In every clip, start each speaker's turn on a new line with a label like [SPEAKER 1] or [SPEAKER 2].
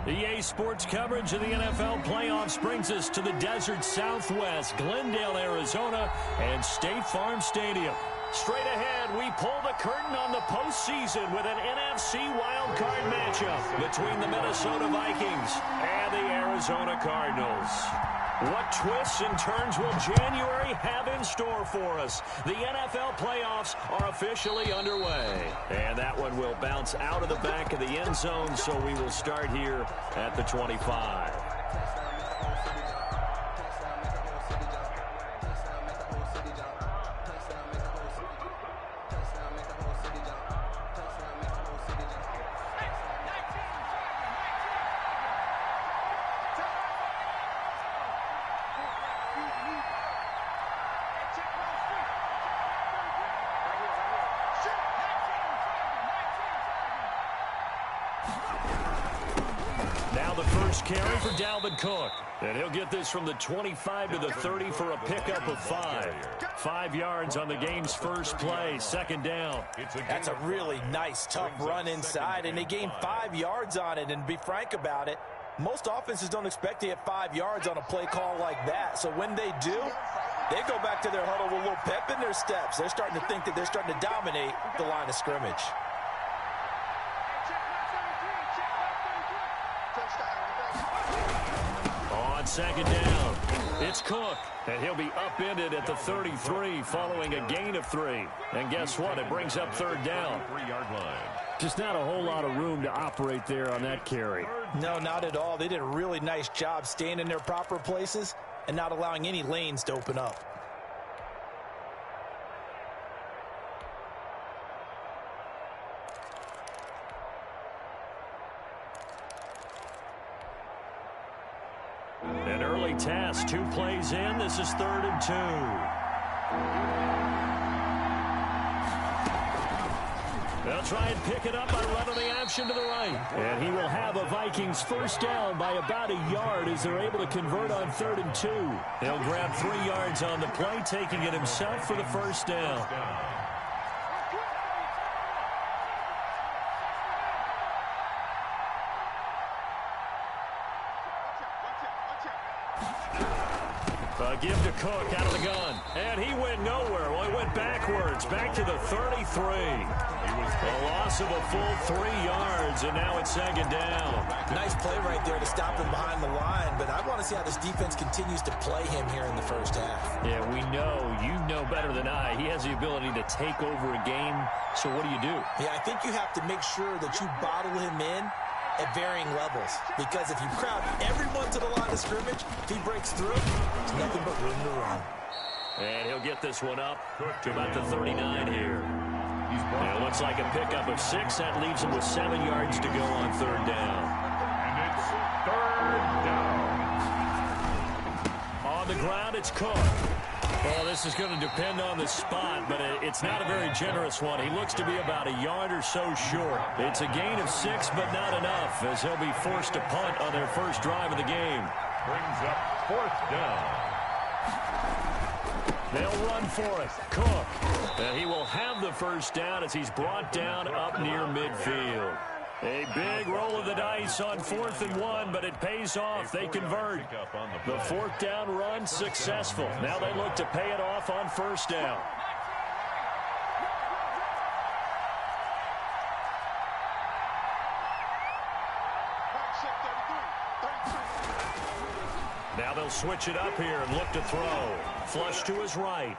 [SPEAKER 1] EA Sports coverage of the NFL playoffs brings us to the desert Southwest, Glendale, Arizona, and State Farm Stadium. Straight ahead, we pull the curtain on the postseason with an NFC wildcard matchup between the Minnesota Vikings and the Arizona Cardinals. What twists and turns will January have in store for us? The NFL playoffs are officially underway. And that one will bounce out of the back of the end zone, so we will start here at the 25. Carry for Dalvin Cook. And he'll get this from the 25 to the 30 for a pickup of 5. 5 yards on the game's first play, second down.
[SPEAKER 2] That's a really nice, tough run inside, and they gained 5 yards on it. And to be frank about it, most offenses don't expect to get 5 yards on a play call like that. So when they do, they go back to their huddle with a little pep in their steps. They're starting to think that they're starting to dominate the line of scrimmage.
[SPEAKER 1] On second down, it's Cook, and he'll be upended at the 33 following a gain of 3. And guess what? It brings up third down. 3-yard line. Just not a whole lot of room to operate there on that carry.
[SPEAKER 2] No, not at all. They did a really nice job staying in their proper places and not allowing any lanes to open up.
[SPEAKER 1] An early task, 2 plays in. This is 3rd and 2. They'll try and pick it up by running the option to the right. And he will have a Vikings first down by about a yard as they're able to convert on 3rd and 2. He'll grab 3 yards on the play, taking it himself for the first down. Give to Cook out of the gun. And he went nowhere. Well, he went backwards, back to the 33. A loss of a full 3 yards, and now it's second down.
[SPEAKER 2] Nice play right there to stop him behind the line, but I want to see how this defense continues to play him here in the first half.
[SPEAKER 1] Yeah, you know better than I. He has the ability to take over a game, so what do?
[SPEAKER 2] Yeah, I think you have to make sure that you bottle him in at varying levels, because if you crowd everyone to the line of scrimmage, if he breaks through, there's nothing but room to run.
[SPEAKER 1] And he'll get this one up to about the 39 here. It looks like a pickup of 6. That leaves him with 7 yards to go on third down.
[SPEAKER 3] And it's third down.
[SPEAKER 1] On the ground, it's Cook. Well, this is going to depend on the spot, but it's not a very generous one. He looks to be about a yard or so short. It's a gain of 6, but not enough, as he'll be forced to punt on their first drive of the game.
[SPEAKER 3] Brings up fourth down.
[SPEAKER 1] They'll run for it. Cook. And he will have the first down as he's brought down up near midfield. A big roll of the dice on 4th and 1, but it pays off. They convert. The 4th down run successful. Now they look to pay it off on first down. Now they'll switch it up here and look to throw. Flush to his right.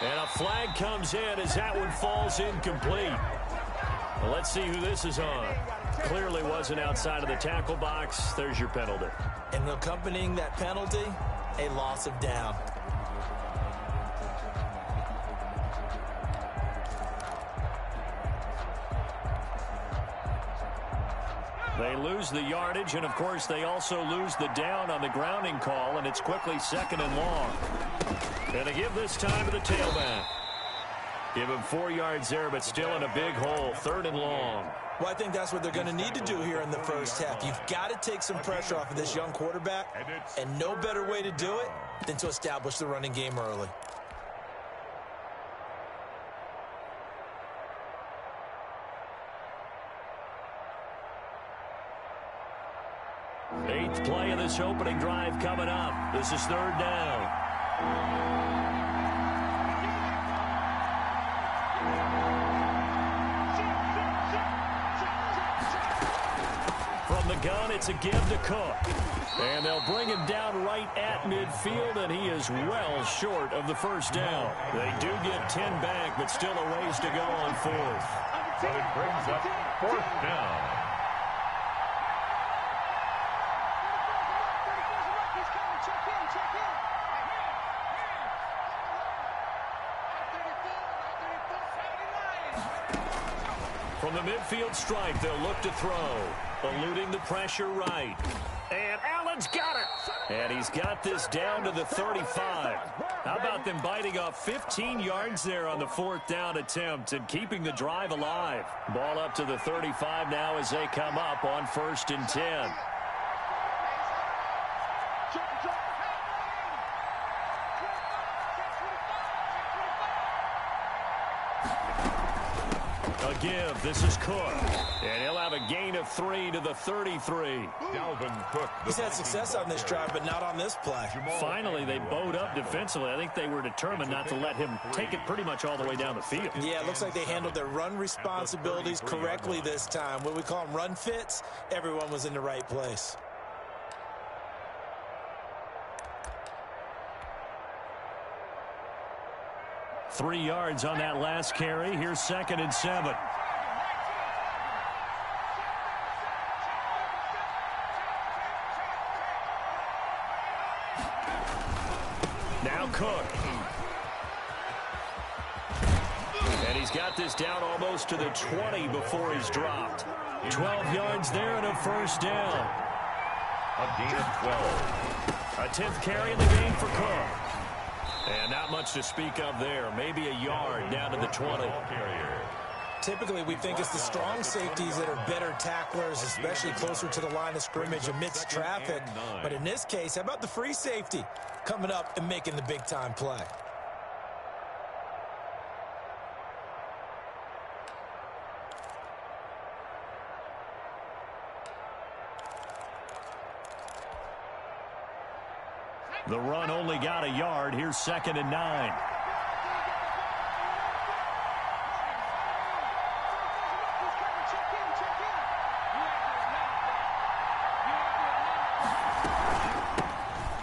[SPEAKER 1] And a flag comes in as that one falls incomplete. Well, let's see who this is on. Clearly wasn't outside of the tackle box. There's your penalty.
[SPEAKER 2] And accompanying that penalty, a loss of down.
[SPEAKER 1] They lose the yardage, and of course they also lose the down on the grounding call, and it's quickly 2nd and long. And they give this time to the tailback. Give him 4 yards there, but still in a big hole. 3rd and long.
[SPEAKER 2] Well, I think that's what they're going to need to do here in the first half. You've got to take some pressure off of this young quarterback, and no better way to do it than to establish the running game early.
[SPEAKER 1] Eighth play of this opening drive coming up. This is 3rd down. From the gun, it's a give to Cook. And they'll bring him down right at midfield, and he is well short of the first down. They do get 10 back, but still a ways to go on 4th.
[SPEAKER 3] So it brings up 4th down.
[SPEAKER 1] From the midfield stripe, they'll look to throw. Eluding the pressure right. And Allen's got it. And he's got this down to the 35. How about them biting off 15 yards there on the 4th down attempt and keeping the drive alive? Ball up to the 35 now as they come up on 1st and 10. A give. This is Cook. And he'll have a gain of 3 to the 33.
[SPEAKER 3] Dalvin Cook.
[SPEAKER 2] He's had success on this drive, but not on this play.
[SPEAKER 1] Finally, they bowed up defensively. I think they were determined not to let him take it pretty much all the way down the field.
[SPEAKER 2] Yeah, it looks like they handled their run responsibilities correctly this time. What we call them run fits, everyone was in the right place.
[SPEAKER 1] Three yards on that last carry. Here's 2nd and 7. Now Cook. And he's got this down almost to the 20 before he's dropped. 12 yards there and a first down.
[SPEAKER 3] A gain of 12.
[SPEAKER 1] A 10th carry in the game for Cook. And not much to speak of there. Maybe a yard down to the 20.
[SPEAKER 2] Typically, we think it's the strong safeties that are better tacklers, especially closer to the line of scrimmage amidst traffic. But in this case, how about the free safety coming up and making the big-time play?
[SPEAKER 1] The run only got a yard. Here's 2nd and 9.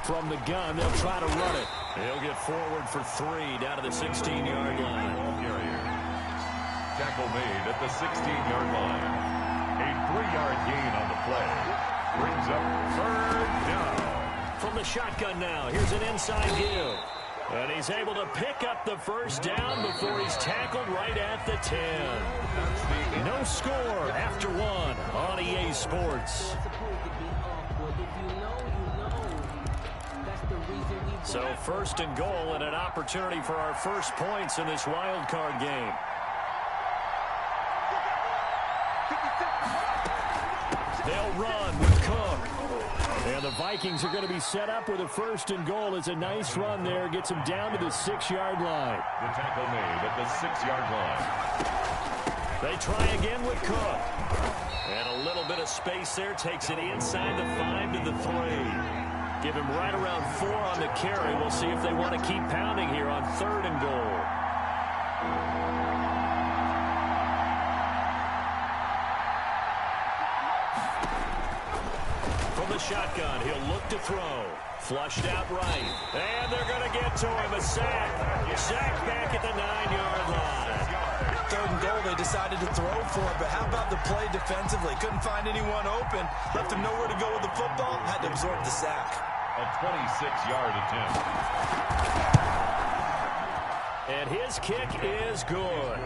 [SPEAKER 1] From the gun, they'll try to run it. He'll get forward for 3 down to the 16-yard line.
[SPEAKER 3] Tackle made at the 16-yard line. A 3-yard gain on the play. Brings up 3rd down.
[SPEAKER 1] From the shotgun now, here's an inside give. And he's able to pick up the first down before he's tackled right at the 10. No score after 1 on EA Sports. So 1st and goal and an opportunity for our first points in this wild card game. They'll run with Cook. And the Vikings are going to be set up with a 1st and goal. It's a nice run there. Gets him down to the 6-yard line.
[SPEAKER 3] The tackle made at the 6-yard line.
[SPEAKER 1] They try again with Cook. And a little bit of space there. Takes it inside the 5 to the 3. Give him right around 4 on the carry. We'll see if they want to keep pounding here on 3rd and goal. From the shotgun, he'll look to throw. Flushed out right. And they're going to get to him. A sack. Sack back at the 9-yard line.
[SPEAKER 2] 3rd and goal, they decided to throw for it, but how about the play defensively? Couldn't find anyone open. Left him nowhere to go with the football. Had to absorb the sack.
[SPEAKER 3] A 26-yard attempt.
[SPEAKER 1] And his kick is good.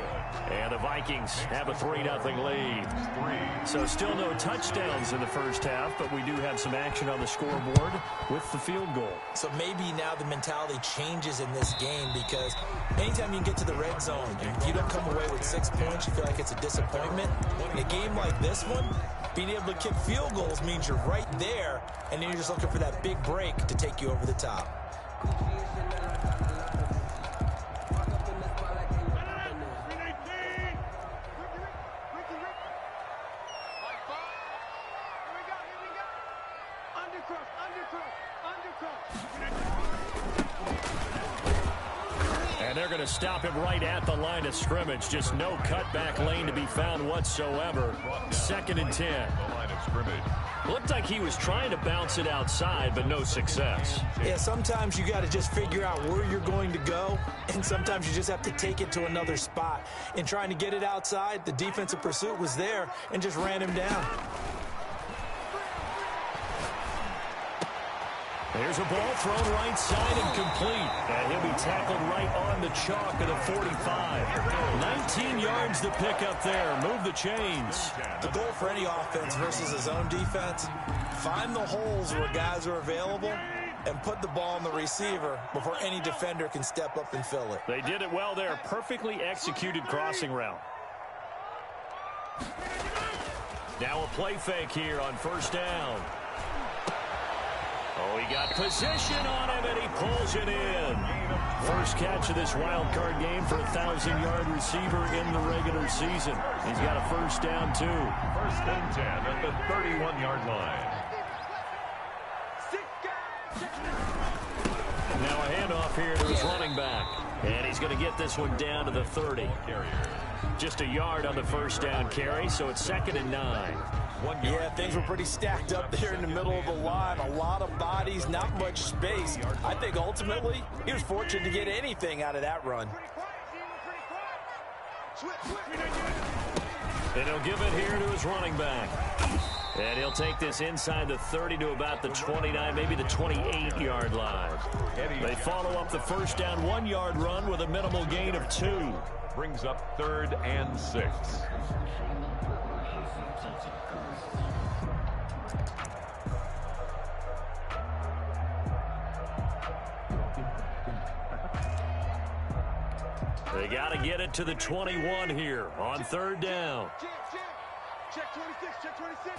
[SPEAKER 1] And the Vikings have a 3-0 lead. So still no touchdowns in the first half, but we do have some action on the scoreboard with the field goal.
[SPEAKER 2] So maybe now the mentality changes in this game, because anytime you get to the red zone, if you don't come away with 6 points, you feel like it's a disappointment. In a game like this one, being able to kick field goals means you're right there, and then you're just looking for that big break to take you over the top.
[SPEAKER 1] And they're going to stop him right at the line of scrimmage. Just no cutback lane to be found whatsoever. 2nd and 10.
[SPEAKER 3] The line of scrimmage.
[SPEAKER 1] Looked like he was trying to bounce it outside, but no success.
[SPEAKER 2] Yeah, sometimes you got to just figure out where you're going to go, and sometimes you just have to take it to another spot. In trying to get it outside, the defensive pursuit was there and just ran him down.
[SPEAKER 1] There's a ball thrown right side and complete. And he'll be tackled right on the chalk of the 45. 19 yards to pick up there. Move the chains.
[SPEAKER 2] The goal for any offense versus his own defense, find the holes where guys are available and put the ball on the receiver before any defender can step up and fill it.
[SPEAKER 1] They did it well there. Perfectly executed crossing route. Now a play fake here on 1st down. Oh, he got position on him, and he pulls it in. First catch of this wild card game for a 1,000-yard receiver in the regular season. He's got a 1st down, too.
[SPEAKER 3] 1st and 10 at the 31-yard line.
[SPEAKER 1] Now a handoff here to his running back. And he's going to get this one down to the 30. Just a yard on the 1st down carry, so it's 2nd and 9.
[SPEAKER 2] Yeah, things were pretty stacked up there in the middle of the line. A lot of bodies, not much space. I think ultimately he was fortunate to get anything out of that run.
[SPEAKER 1] And he'll give it here to his running back. And he'll take this inside the 30 to about the 29, maybe the 28-yard line. They follow up the 1st down 1-yard run with a minimal gain of 2.
[SPEAKER 3] Brings up 3rd and 6.
[SPEAKER 1] They got to get it to the 21 here on 3rd down.
[SPEAKER 4] Check 26, check 26.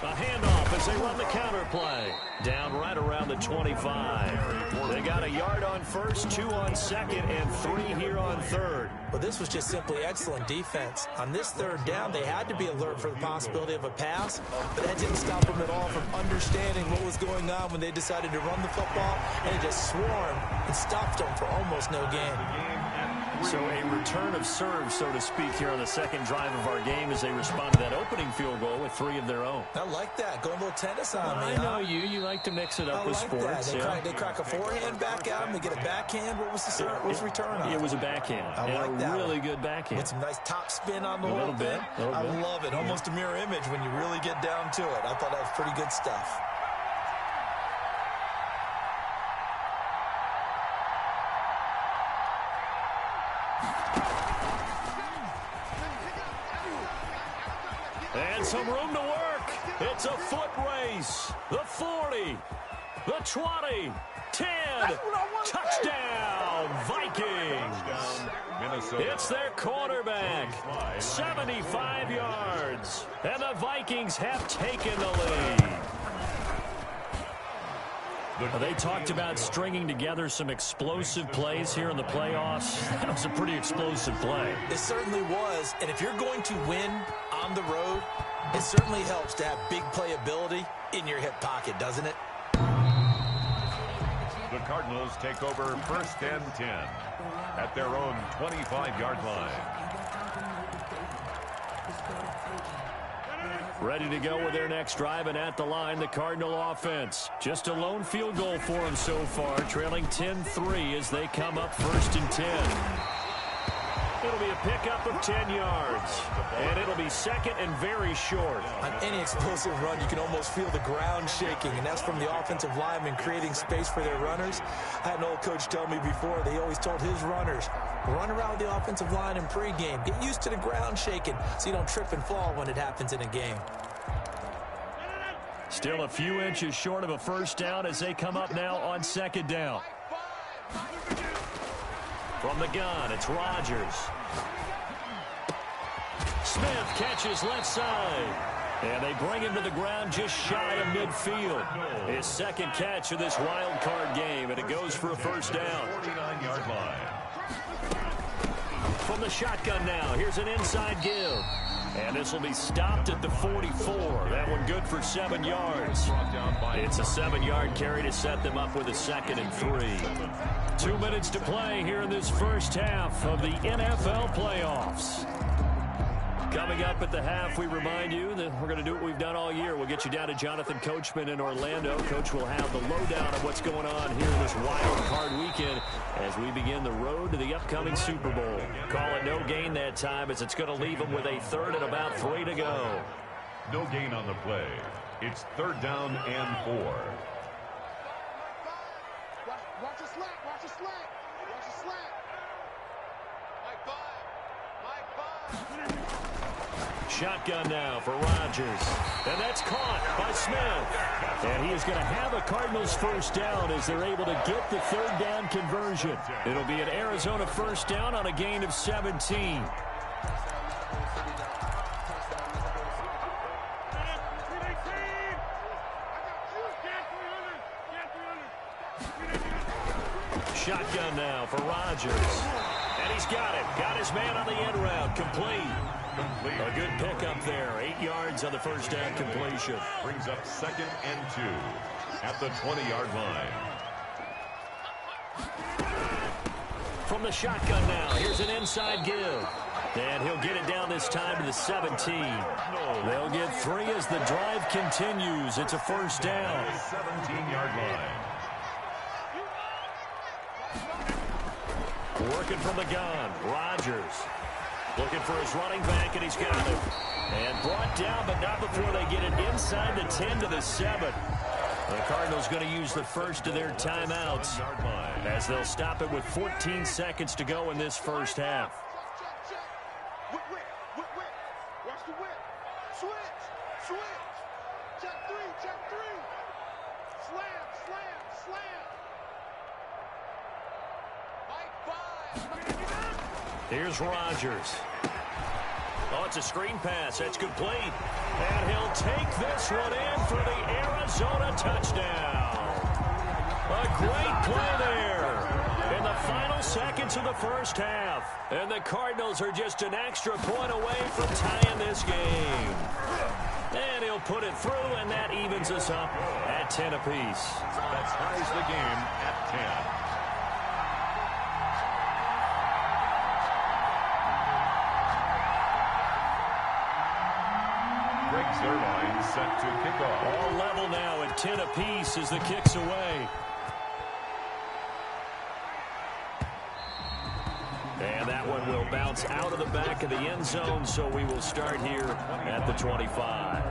[SPEAKER 1] A handoff as they run the counter play. Down right around the 25. They got a yard on first, 2 on second, and 3 here on third.
[SPEAKER 2] Well, this was just simply excellent defense. On this third down, they had to be alert for the possibility of a pass, but that didn't stop them at all from understanding what was going on when they decided to run the football, and they just swarmed and stopped them for almost no gain.
[SPEAKER 1] So a return of serve, so to speak, here on the second drive of our game as they respond to that opening field goal with 3 of their own.
[SPEAKER 2] I like that. Go a little tennis on me.
[SPEAKER 1] I know you. You like to mix it up with sports.
[SPEAKER 2] They crack a forehand back at them. They get a backhand. What was the return on?
[SPEAKER 1] It was a backhand.
[SPEAKER 2] I like that.
[SPEAKER 1] Really good backhand.
[SPEAKER 2] With some nice top spin on the whole thing. I love it. Almost a mirror image when you really get down to it. I thought that was pretty good stuff.
[SPEAKER 1] And some room to work. It's a foot race. The 40, the 20, 10. Touchdown, Vikings. It's their quarterback. 75 yards. And the Vikings have taken the lead. They talked about stringing together some explosive plays here in the playoffs. That was a pretty explosive play.
[SPEAKER 2] It certainly was. And if you're going to win on the road, it certainly helps to have big playability in your hip pocket, doesn't it?
[SPEAKER 3] The Cardinals take over 1st and 10 at their own 25-yard line.
[SPEAKER 1] Ready to go with their next drive, and at the line, the Cardinal offense. Just a lone field goal for them so far, trailing 10-3 as they come up 1st and 10. It'll be a pickup of 10 yards, and it'll be second and very short.
[SPEAKER 2] On any explosive run, you can almost feel the ground shaking, and that's from the offensive linemen creating space for their runners. I had an old coach tell me before, they always told his runners, run around with the offensive line in pregame. Get used to the ground shaking so you don't trip and fall when it happens in a game.
[SPEAKER 1] Still a few inches short of a first down as they come up now on 2nd down. From the gun, it's Rodgers. Smith catches left side. And they bring him to the ground just shy of midfield. His second catch of this wild card game, and it goes for a first down.
[SPEAKER 3] 49-yard line.
[SPEAKER 1] From the shotgun now, here's an inside give. And this will be stopped at the 44. That one good for 7 yards. It's a 7-yard carry to set them up with a 2nd and 3. 2 minutes to play here in this first half of the NFL playoffs. Coming up at the half, we remind you that we're going to do what we've done all year. We'll get you down to Jonathan Coachman in Orlando. Coach will have the lowdown of what's going on here in this wild card weekend as we begin the road to the upcoming Super Bowl. Call it no gain that time as it's going to leave them with a 3rd and about 3 to go.
[SPEAKER 3] No gain on the play. It's 3rd down and 4.
[SPEAKER 4] Watch the slant. Watch the slant. Watch the slant. Mike 5.
[SPEAKER 1] Shotgun now for Rodgers. And that's caught by Smith. And he is going to have a Cardinals first down as they're able to get the 3rd down conversion. It'll be an Arizona first down on a gain of 17. Shotgun now for Rodgers. And he's got it. Got his man on the end route. Complete. A good pickup there. 8 yards on the first down completion.
[SPEAKER 3] Brings up 2nd and 2 at the 20-yard line.
[SPEAKER 1] From the shotgun now, here's an inside give. And he'll get it down this time to the 17. They'll get 3 as the drive continues. It's a first down.
[SPEAKER 3] 17-yard line.
[SPEAKER 1] Working from the gun, Rodgers. Looking for his running back, and he's got it. And brought down, but not before they get it inside the 10 to the 7. The Cardinals going to use the first of their timeouts as they'll stop it with 14 seconds to go in this first half.
[SPEAKER 4] Whip. Watch the whip. Switch. Check 3. Slam. Mike 5.
[SPEAKER 1] Here's Rodgers. On it's a screen pass. That's complete. And he'll take this one in for the Arizona touchdown. A great play there in the final seconds of the first half. And the Cardinals are just an extra point away from tying this game. And he'll put it through, and that evens us up at 10 apiece.
[SPEAKER 3] That ties the game at 10. Greg Zuerlein set to kick off.
[SPEAKER 1] All level now at 10 apiece as the kick's away. And that one will bounce out of the back of the end zone, so we will start here at the 25.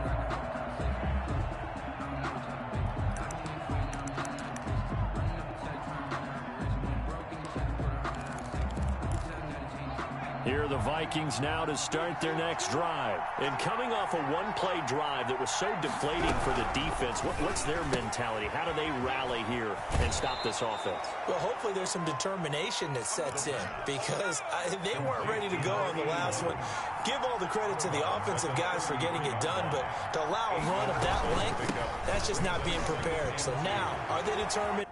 [SPEAKER 1] Here are the Vikings now to start their next drive. And coming off a one-play drive that was so deflating for the defense, what's their mentality? How do they rally here and stop this offense?
[SPEAKER 2] Well, hopefully there's some determination that sets in because they weren't ready to go on the last one. Give all the credit to the offensive guys for getting it done, but to allow a run of that length, that's just not being prepared. So now, are they determined?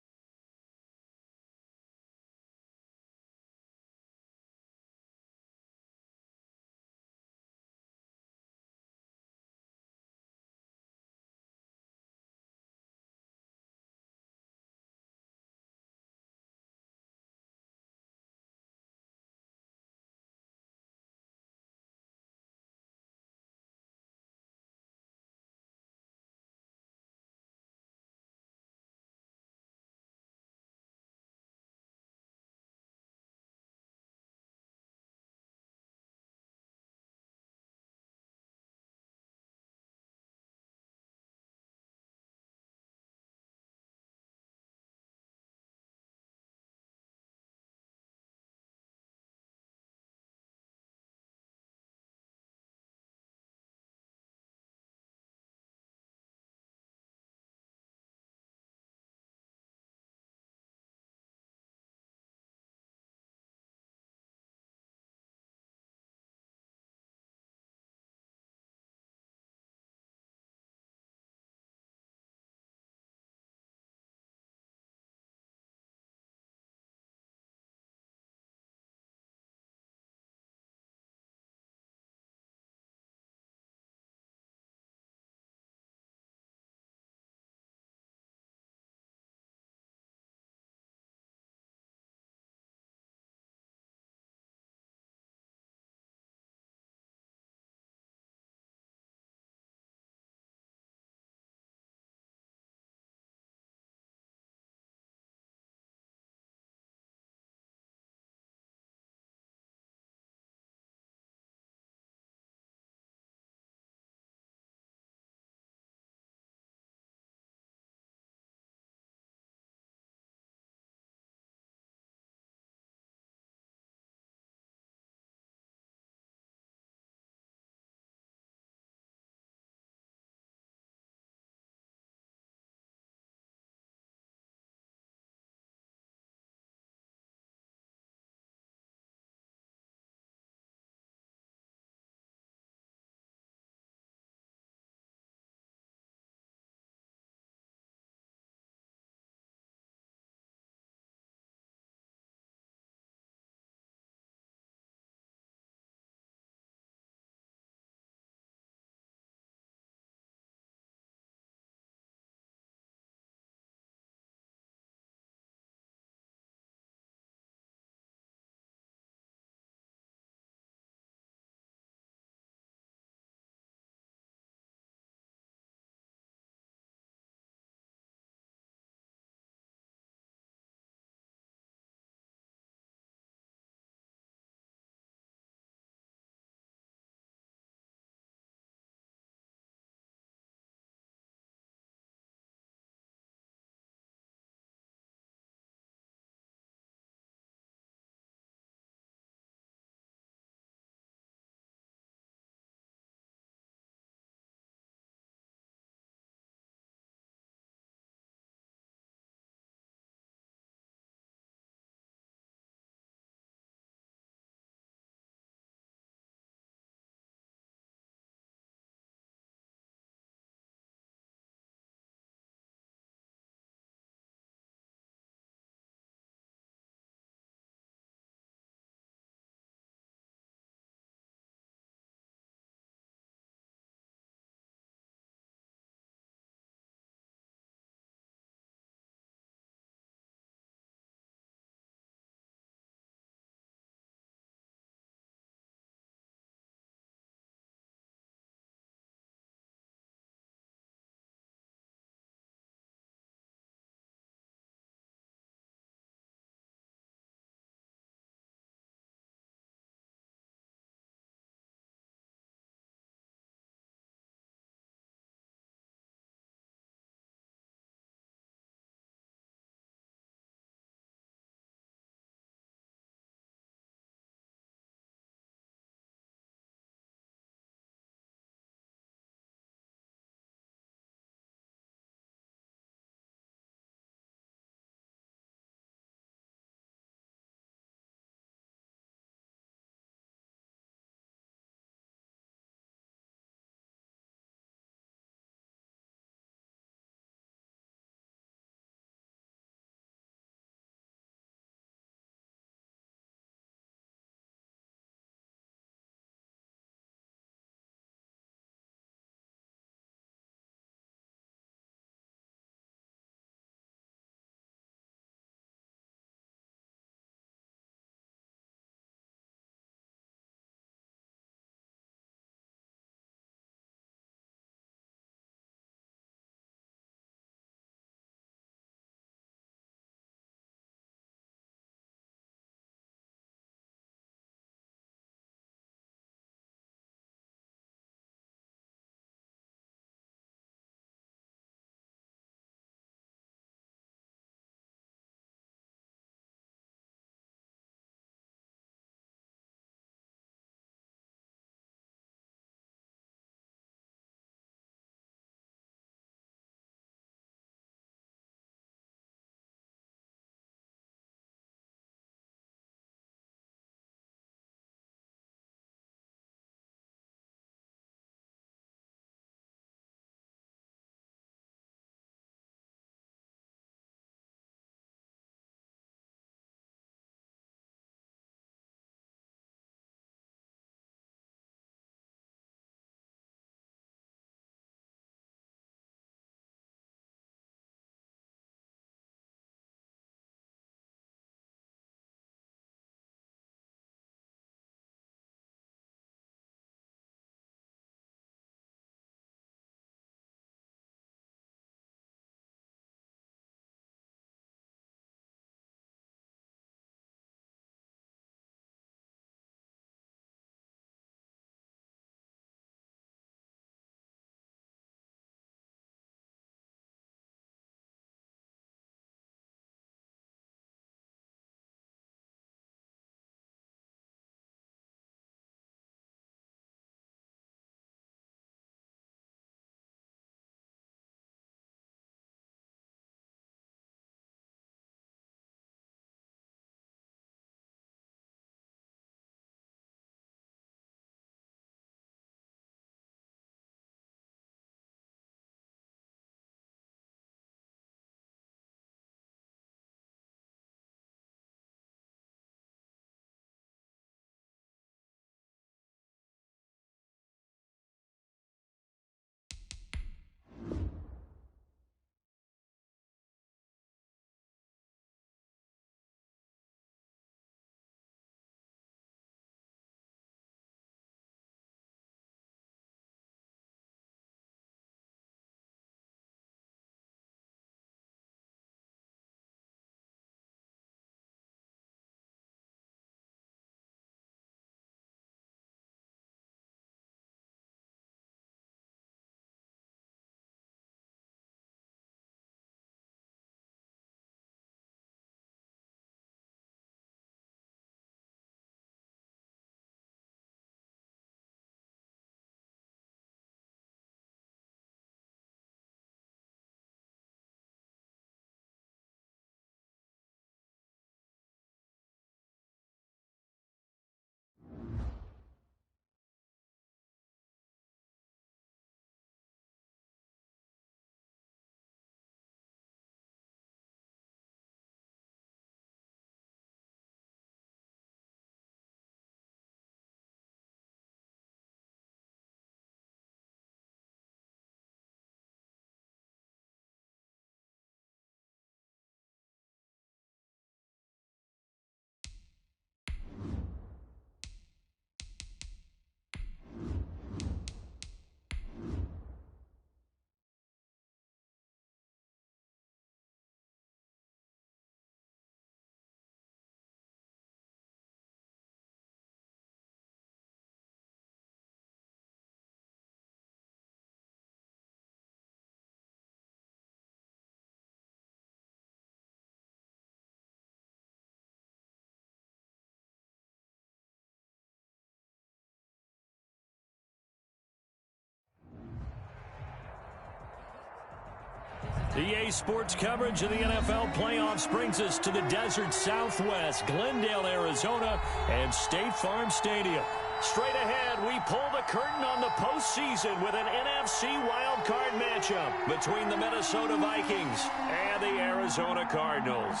[SPEAKER 1] EA Sports coverage of the NFL playoffs brings us to the desert Southwest, Glendale, Arizona, and State Farm Stadium. Straight ahead, we pull the curtain on the postseason with an NFC wildcard matchup between the Minnesota Vikings and the Arizona Cardinals.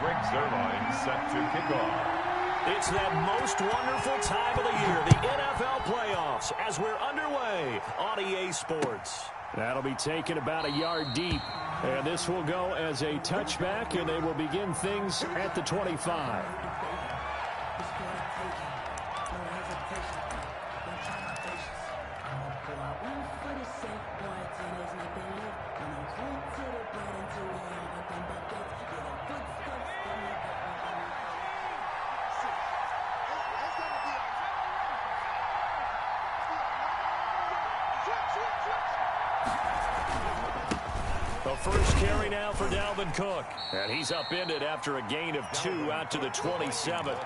[SPEAKER 3] Greg Zuerlein set to kick off.
[SPEAKER 1] It's that most wonderful time of the year, the NFL playoffs, as we're underway on EA Sports. That'll be taken about a yard deep, and this will go as a touchback, and they will begin things at the 25. The first carry now for Dalvin Cook. And he's upended after a gain of 2 out to the 27th.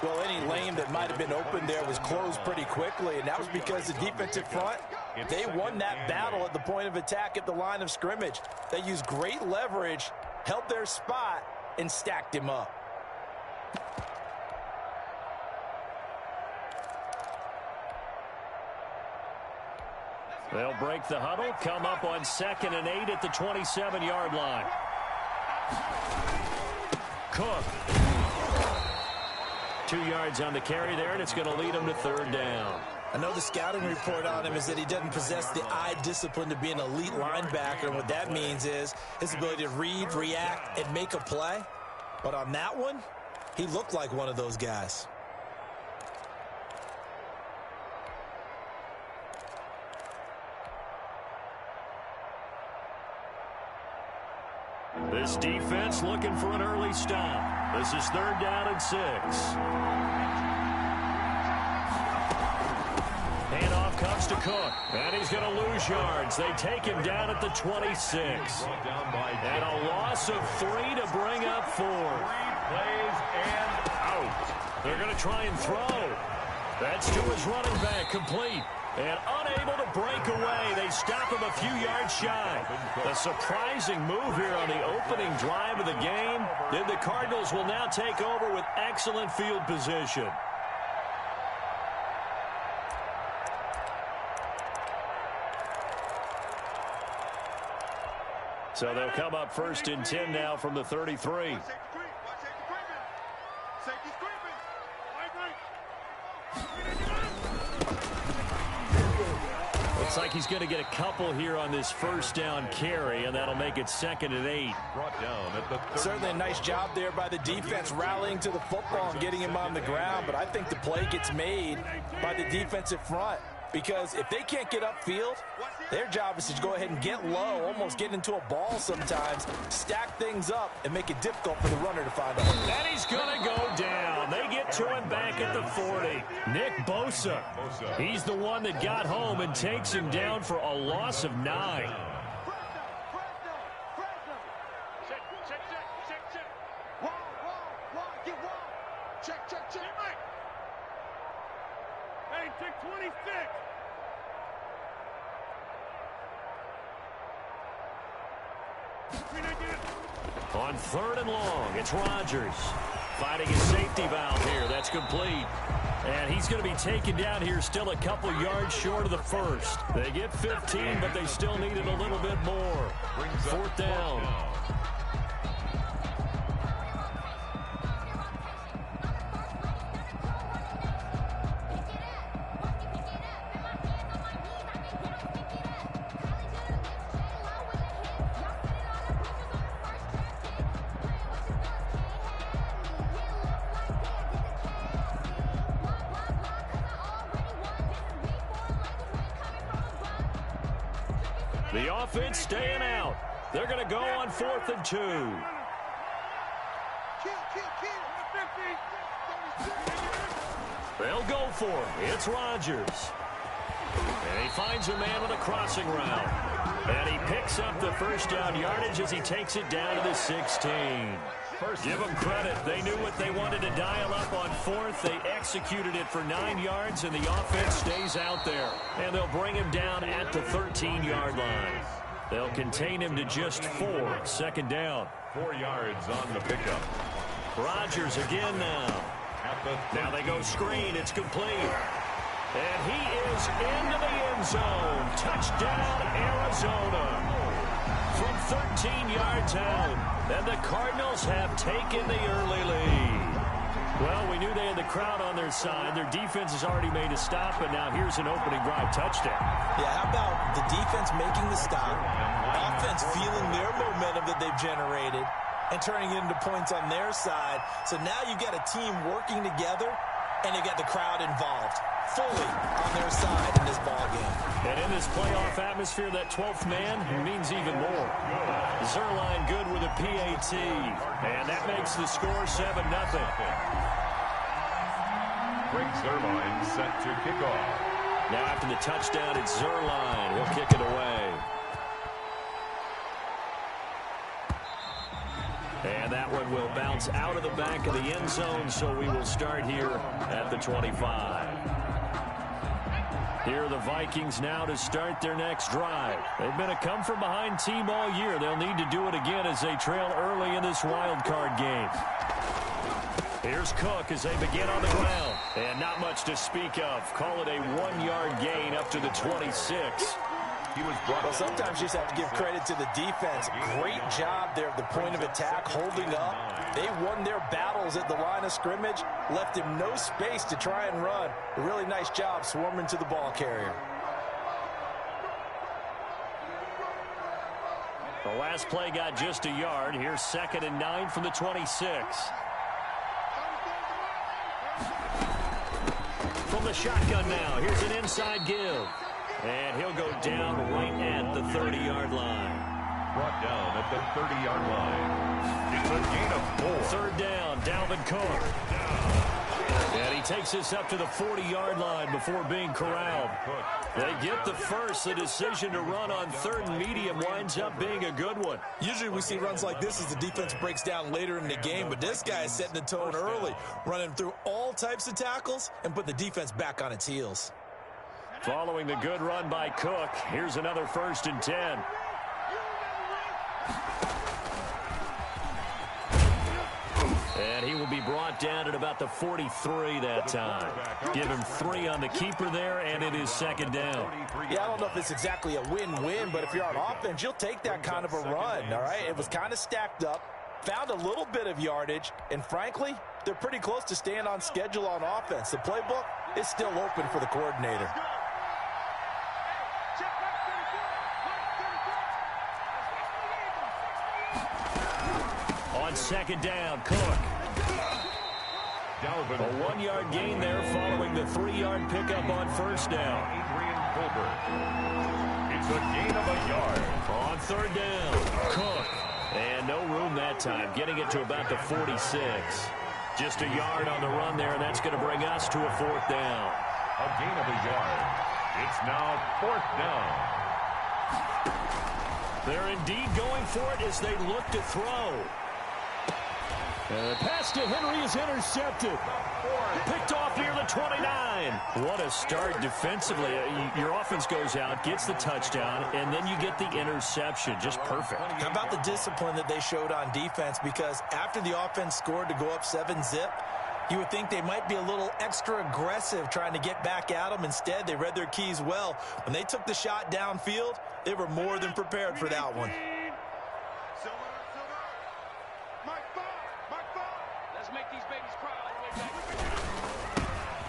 [SPEAKER 2] Well, any lane that might have been open there was closed pretty quickly, and that was because the defensive front, they won that battle at the point of attack at the line of scrimmage. They used great leverage, held their spot, and stacked him up.
[SPEAKER 1] They'll break the huddle, come up on 2nd and 8 at the 27-yard line. Cook. 2 yards on the carry there, and it's going to lead him to 3rd down.
[SPEAKER 2] I know the scouting report on him is that he doesn't possess the eye discipline to be an elite linebacker, and what that means is his ability to read, react, and make a play. But on that one, he looked like one of those guys.
[SPEAKER 1] This defense looking for an early stop. This is 3rd down and 6. Handoff comes to Cook, and he's going to lose yards. They take him down at the 26. And a loss of 3 to bring up 4.
[SPEAKER 3] 3 plays and out.
[SPEAKER 1] They're going to try and throw. That's to his running back, complete. And unable to break away. They stop him a few yards shy. The surprising move here on the opening drive of the game. Then the Cardinals will now take over with excellent field position. So they'll come up 1st and 10 now from the 33. Looks like he's going to get a couple here on this 1st down carry, and that'll make it 2nd and 8.
[SPEAKER 3] Brought down at the
[SPEAKER 2] Certainly a nice job there by the defense rallying to the football and getting him on the ground, but I think the play gets made by the defensive front, because if they can't get upfield, their job is to go ahead and get low, almost get into a ball sometimes, stack things up, and make it difficult for the runner to find a hole.
[SPEAKER 1] And he's going to go down. They get to him back at the 40. Nick Bosa. He's the one that got home and takes him down for a loss of 9.
[SPEAKER 4] Hey, check 26.
[SPEAKER 1] On 3rd and long, it's Rodgers finding his safety valve here. That's complete. And he's going to be taken down here still a couple yards short of the 1st. They get 15, but they still needed a little bit more. 4th down. The offense staying out. They're going to go on 4th and 2. They'll go for it. It's Rodgers. And he finds a man with a crossing route. And he picks up the 1st down yardage as he takes it down to the 16.
[SPEAKER 3] first.
[SPEAKER 1] Give them credit. They knew what they wanted to dial up on fourth. They executed it for 9 yards, and the offense stays out there. And they'll bring him down at the 13-yard line. They'll contain him to just 4. Second down.
[SPEAKER 3] 4 yards on the pickup.
[SPEAKER 1] Rodgers again now. Now they go screen. It's complete. And he is into the end zone. Touchdown, Arizona. From 13 yards out. And the Cardinals have taken the early lead. Well, we knew they had the crowd on their side. Their defense has already made a stop, and now here's an opening drive touchdown.
[SPEAKER 2] Yeah, how about the defense making the stop, offense feeling their momentum that they've generated, and turning it into points on their side. So now you've got a team working together, and they've got the crowd involved fully on their side in this ballgame.
[SPEAKER 1] And in this playoff atmosphere, that 12th man means even more. Zuerlein good with a PAT, and that makes the score 7-0.
[SPEAKER 3] Greg Zuerlein set to kick off.
[SPEAKER 1] Now after the touchdown, it's Zuerlein. He'll kick it away. And that one will bounce out of the back of the end zone, so we will start here at the 25. Here are the Vikings now to start their next drive. They've been a come-from-behind team all year. They'll need to do it again as they trail early in this wild card game. Here's Cook as they begin on the ground. And not much to speak of. Call it a 1-yard gain up to the 26.
[SPEAKER 2] Well, sometimes you just have to give credit to the defense. Great job there at the point of attack, holding up. They won their battles at the line of scrimmage, left him no space to try and run. A really nice job swarming to the ball carrier.
[SPEAKER 1] The last play got just a yard. Here's 2nd and 9 from the 26. From the shotgun now, here's an inside give. And he'll go down right at the 30-yard line.
[SPEAKER 3] Brought down at the 30-yard line. It's a gain of 4.
[SPEAKER 1] 3rd down, Dalvin Cook. And he takes this up to the 40-yard line before being corralled. They get the first. The decision to run on 3rd and medium winds up being a good one.
[SPEAKER 2] Usually we see runs like this as the defense breaks down later in the game, but this guy is setting the tone early, running through all types of tackles and put the defense back on its heels.
[SPEAKER 1] Following the good run by Cook, here's another 1st and 10. And he will be brought down at about the 43 that time. Give him 3 on the keeper there, and it is 2nd down.
[SPEAKER 2] Yeah, I don't know if it's exactly a win-win, but if you're on offense, you'll take that kind of a run, all right? It was kind of stacked up, found a little bit of yardage, and frankly, they're pretty close to staying on schedule on offense. The playbook is still open for the coordinator.
[SPEAKER 1] On 2nd down, Cook. A 1-yard gain there following the 3-yard pickup on 1st down.
[SPEAKER 3] Adrian Colbert. It's a gain of a yard.
[SPEAKER 1] On 3rd down, Cook. And no room that time, getting it to about the 46. Just a yard on the run there, and that's going to bring us to a 4th down.
[SPEAKER 3] A gain of a yard. It's now 4th down.
[SPEAKER 1] They're indeed going for it as they look to throw. Pass to Henry is intercepted. Picked off near the 29. What a start defensively. Your offense goes out, gets the touchdown, and then you get the interception. Just perfect.
[SPEAKER 2] How about the discipline that they showed on defense? Because after the offense scored to go up 7-zip, you would think they might be a little extra aggressive trying to get back at them. Instead, they read their keys well. When they took the shot downfield, they were more than prepared for that one.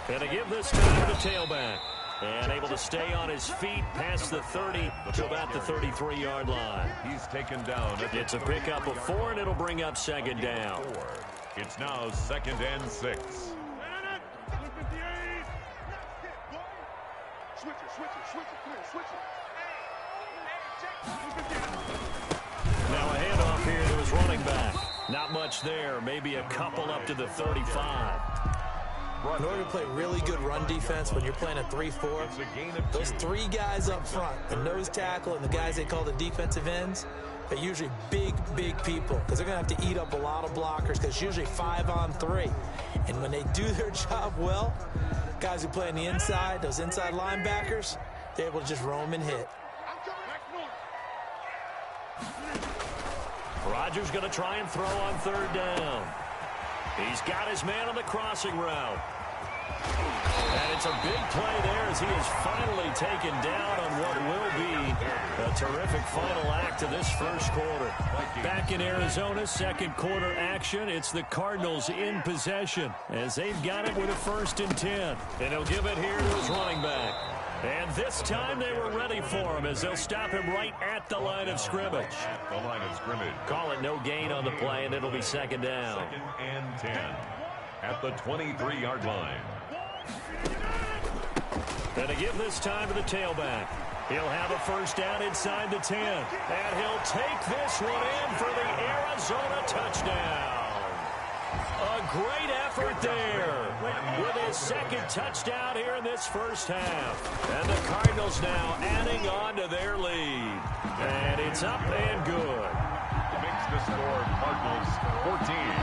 [SPEAKER 1] And to give this time to the tailback. And able to stay on his feet past the 30 to about the 33-yard line.
[SPEAKER 3] He's taken down.
[SPEAKER 1] It's a pickup of 4, and it'll bring up 2nd down.
[SPEAKER 3] It's now 2nd and 6.
[SPEAKER 1] Now a handoff here to his running back. Not much there. Maybe a couple up to the 35.
[SPEAKER 2] In order to play really good run defense when you're playing a 3-4, those 3 guys up front, the nose tackle and the guys they call the defensive ends, they're usually big, big people because they're going to have to eat up a lot of blockers because it's usually 5-on-3. And when they do their job well, guys who play on the inside, those inside linebackers, they're able to just roam and hit.
[SPEAKER 1] Rodgers going to try and throw on 3rd down. He's got his man on the crossing route. And it's a big play there as he is finally taken down on what will be a terrific final act of this first quarter. Back in Arizona, second quarter action. It's the Cardinals in possession as they've got it with a 1st and 10. And he'll give it here to his running back. And this time they were ready for him as they'll stop him right at the line of scrimmage.
[SPEAKER 3] At the line of scrimmage.
[SPEAKER 1] Call it no gain on the play, and it'll be 2nd down.
[SPEAKER 3] 2nd and 10 at the 23-yard line.
[SPEAKER 1] And to give this time to the tailback. He'll have a 1st down inside the 10. And he'll take this one in for the Arizona touchdown. A great effort there with his 2nd touchdown here in this first half. And the Cardinals now adding on to their lead. And it's up and good.
[SPEAKER 3] Makes the score Cardinals 14.